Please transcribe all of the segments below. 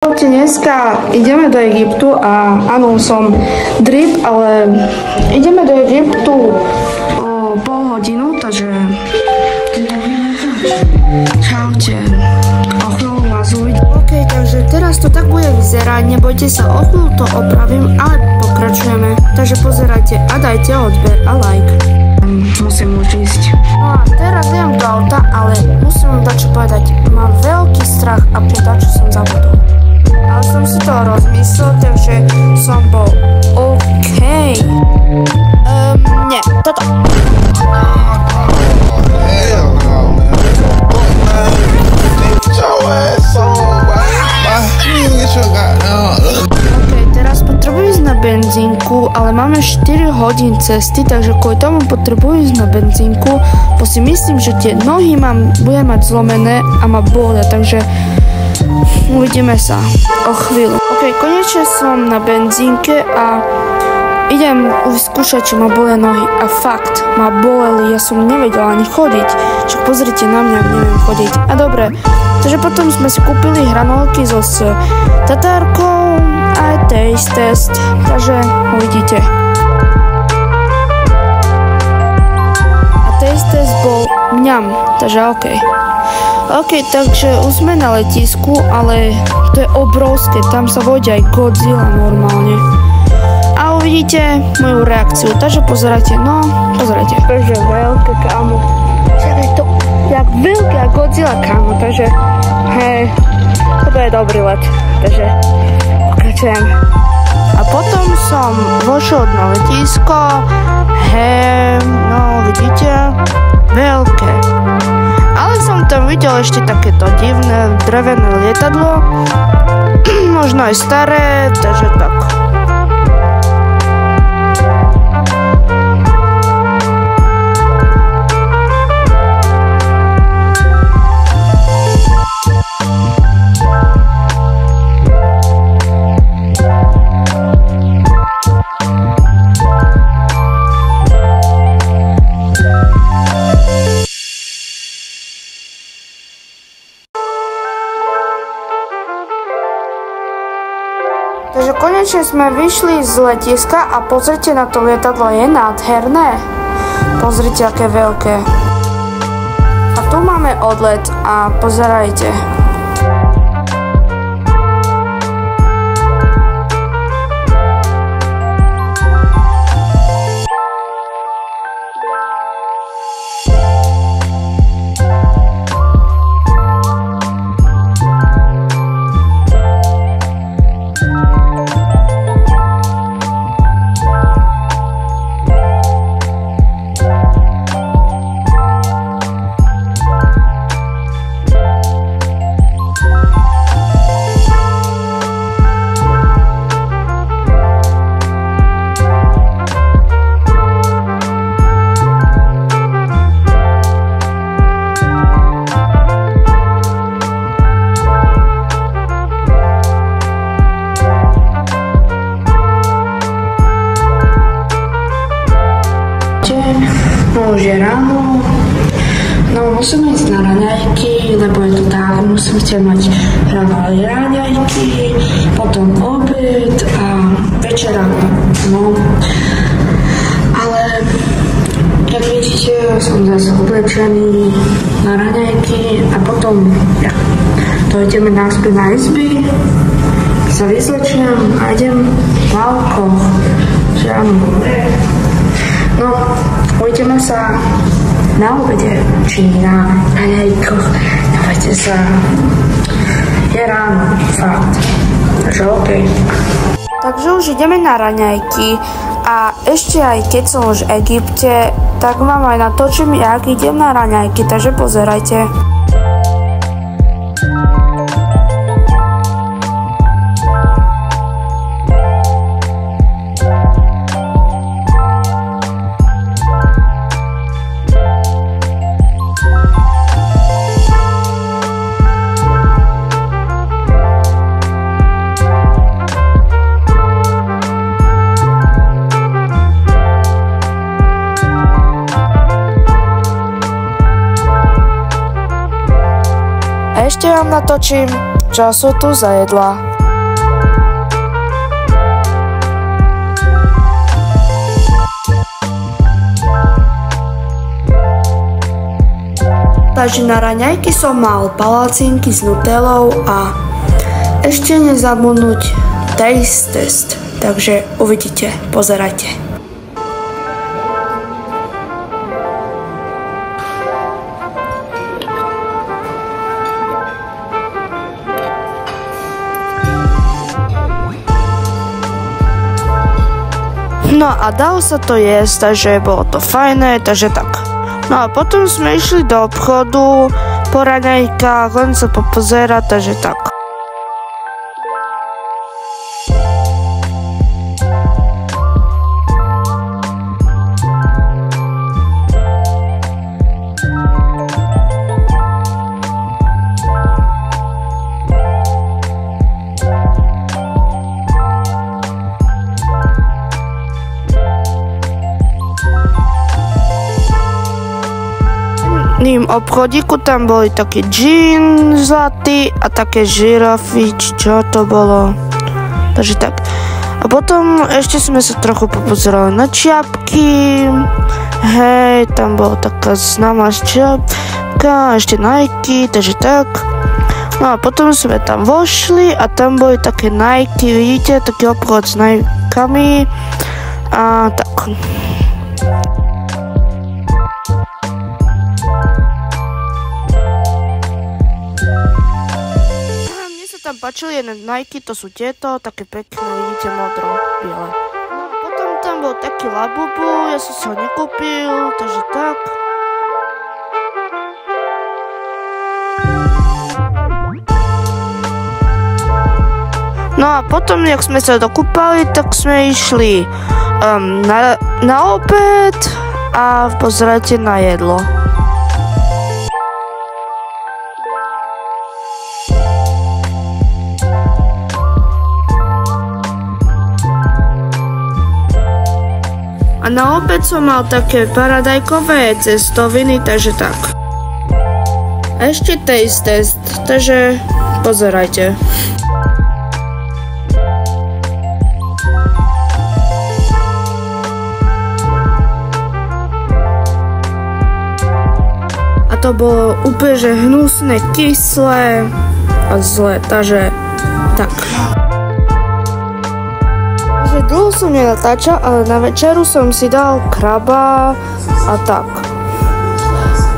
Dneska ideme do Egyptu a áno, som drip, ale ideme do Egyptu o pol hodinu, takže čaute, o chvíľu vás uvidím. Ok, takže teraz to tak bude vyzerať, nebojte sa, o chvíľu to opravím, ale pokračujeme. Takže pozerajte a dajte odber a like. Musím už ísť. No a teraz idem do auta, ale musím vám dať čo povedať. Mám veľký strach a čo som zabudol. Ale som si to rozmyslel, takže som bol OK. Nie, toto. OK, teraz potrebujem ísť na benzínku, ale máme 4 hodín cesty, takže kvôli tomu potrebujem ísť na benzínku, bo si myslím, že tie nohy budem mať zlomené a ma bolia, takže uvidíme sa o chvíľu. Ok, konečne som na benzínke a idem vyskúšať, či ma bolia nohy. A fakt, ma boleli, ja som nevedela ani chodiť. Však pozrite na mňa, neviem chodiť. A dobre, takže potom sme si kúpili hranolky so tatárkou a taste test. Takže uvidíte. A taste test bol mňam, takže ok. Ok, takže už sme na letisku, ale to je obrovské, tam sa vodí aj Godzilla normálne. A uvidíte moju reakciu, takže pozerajte, pozerajte. Takže veľké, kámo. Čakaj to, jak veľká Godzilla, kámo, takže hej, to je dobrý let, takže pokračujem. A potom som vošiel na letisko, hej, vidíte, veľké. Ale som tam videl ešte takéto divné drevené lietadlo, možno aj staré, takže tak. Takže konečne sme vyšli z letiska a pozrite na to lietadlo, je nádherné. Pozrite, aké veľké. A tu máme odlet a pozerajte. Už je ráno, musíme ísť na raňajky, lebo je to tak, musíte mať raňajky, potom obed a večera, ale jak vidíte, som zase oblečený na raňajky a potom dojdeme naspäť na izby, sa vyzlečiem a idem v aukoch, že áno. Uvidíme sa na obede, či na raňajkoch. Nebojte sa. Je ráno, fakt. Takže OK. Takže už ideme na raňajky a ešte aj keď som už v Egypte, tak vám aj natočím, jak idem na raňajky, takže pozerajte. Ešte vám natočím, čo sú tu za jedlá. Takže na raňajky som mal palacinky s nutelou a ešte nezabudnúť taste test. Takže uvidíte, pozerajte. No a dalo sa to jesť, takže bolo to fajné, takže tak. No a potom sme išli do obchodu po raňajkách, len sa popozerať, takže tak. V obchodíku tam boli taký džín zlatý a také žirafy, čo to bolo. Takže tak. A potom ešte sme sa trochu popozerali na čiapky. Hej, tam bola taká známa čiapka, ešte Nike, takže tak. No a potom sme tam vošli a tam boli také Nike, vidíte, taký obchod s Nikami. A tak. Tam páčili jeden Nike, to sú tieto, také pekné, vidíte, modro-biele. No a potom tam bol taký Labubu, ja som si ho nekúpil, takže tak. No a potom, jak sme sa dokúpali, tak sme išli na obed a pozerajte na jedlo. A na obed som mal také paradajkové cestoviny, takže tak. A ešte taste test, takže pozerajte. A to bolo úplne že hnusné, kyslé a zlé, takže tak. Dlho som nenatáčal, ale na večeru som si dal kraba a tak.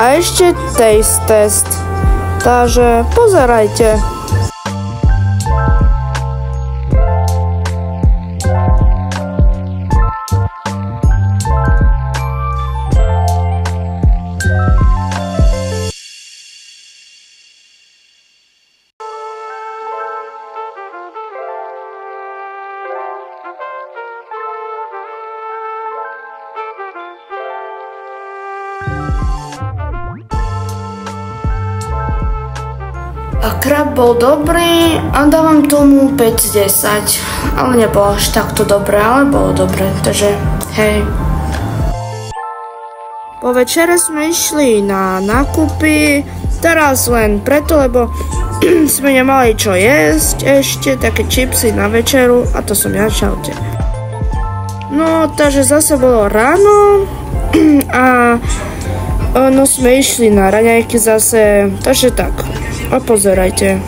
A ešte taste test, takže pozerajte. A krab bol dobrý a dávam tomu 5 z 10, ale nebolo až takto dobré, ale bolo dobré, takže hej. Po večere sme išli na nákupy, teraz len preto, lebo sme nemali čo jesť ešte, také čipsy na večeru a to som ja, čaute. No, takže zase bolo ráno a no sme išli na raňajky zase, takže tak. A pozerajte.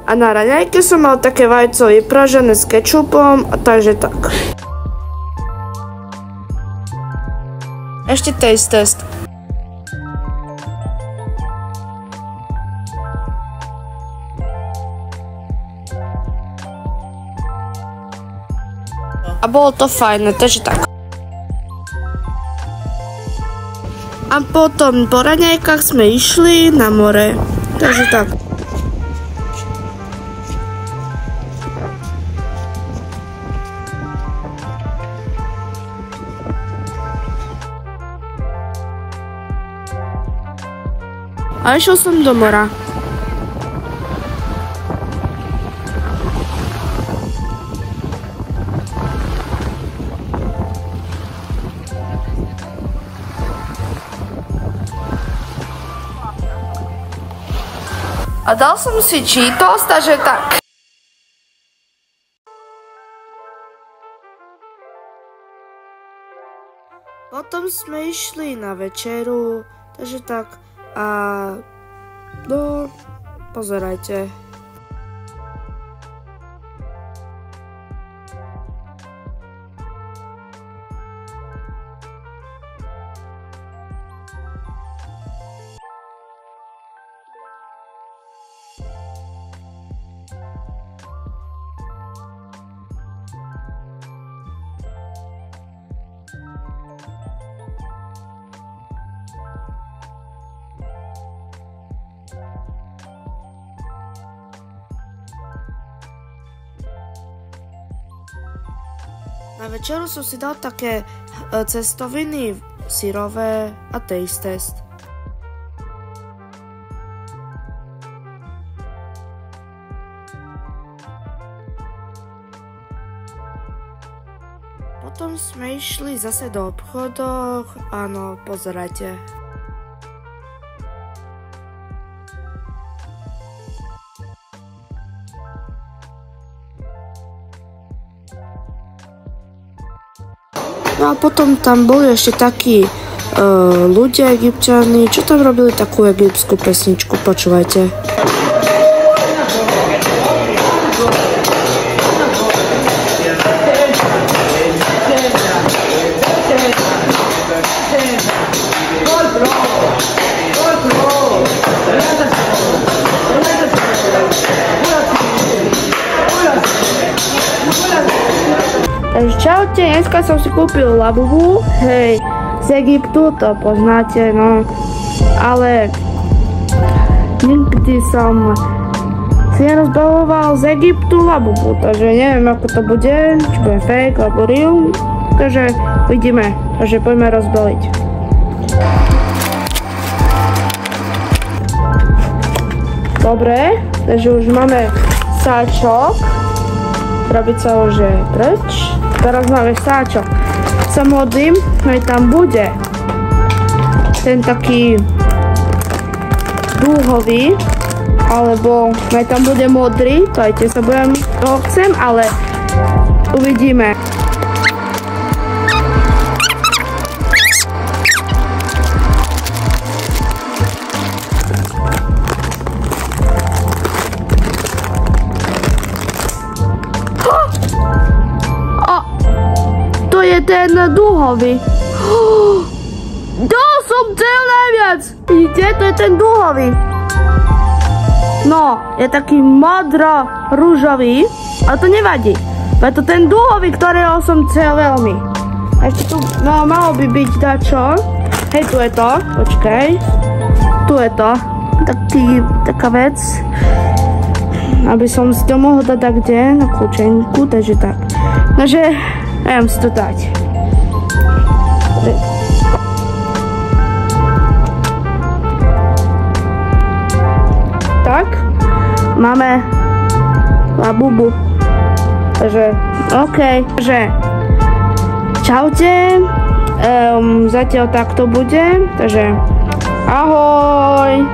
A na raňajke som mal také vajco vypražené s kečupom, a takže tak. ešte taste test. A bolo to fajné, takže tak. A potom po raňajkách sme išli na more, takže tak. A išiel som do mora. A dal som si Cheetos, takže tak. Potom sme išli na večeru, takže tak. A no, pozerajte. Na večeru som si dal také cestoviny syrové a taste test. Potom sme išli zase do obchodov, áno, pozerajte. No a potom tam boli ešte takí ľudia egypťani, čo tam robili takú egyptskú pesničku, počúvajte. Takže čaute, dneska som si kúpil labubu, hej, z Egyptu, to poznáte, no, ale nikdy som si nerozbaloval z Egyptu labubu, takže neviem, ako to bude, či bude fake, alebo real, takže uvidíme, takže poďme rozbaliť. Dobre, takže už máme sáčok, krabica už je preč. Teraz máme sáčok. Sa modlím, že tam bude ten taký dúhový, alebo aj tam bude modrý, to aj tiež sa budem, toho chcem, ale uvidíme. To je ten dúhový. To som cel najviac. Vidíte, to je ten dúhový. No, je taký modro-rúžový, ale to nevadí. Je to ten dúhový, ktorého som cel veľmi. A ešte tu, no, malo by byť dačo. Hej, tu je to, počkaj. Tu je to, taká vec. Aby som si to mohol dať tak kde, na kľúčenku, takže tak. Takže, neviem si to dať. Tak, máme labubu. Takže, OK. Takže, čaute. Zatiaľ takto bude. Takže, ahoj.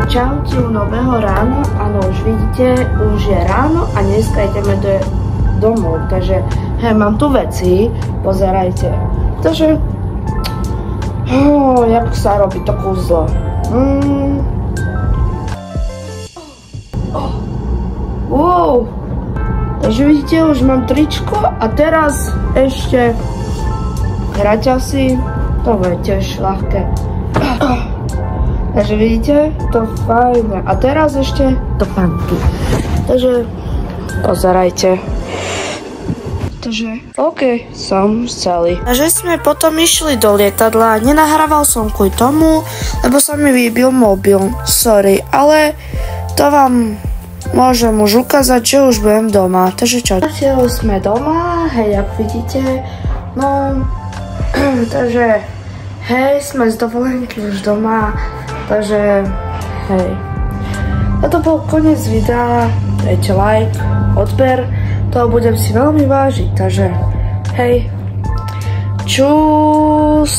Čaute u nového rána. Áno, už vidíte, už je ráno a dneska ideme domov. Takže, hej, mám tu veci. Pozerajte. Takže, jak sa robí to kúzlo. Wow. Takže vidíte, už mám tričko a teraz ešte hraťasy. To bude tiež ľahké. Takže vidíte, to fajné. A teraz ešte do panky. Takže pozerajte. Takže OK, som celý. Takže sme potom išli do lietadla. Nenahrával som kvôli tomu, lebo sa mi vybil mobil. Sorry, ale to vám môžem už ukázať, že už budem doma. Takže čo? Zatiaľ sme doma, hej, jak vidíte. No, takže hej, sme z dovolenky už doma. Takže hej. A to bol koniec videa. Dajte like, odber. To budem si veľmi vážiť, takže hej, čus.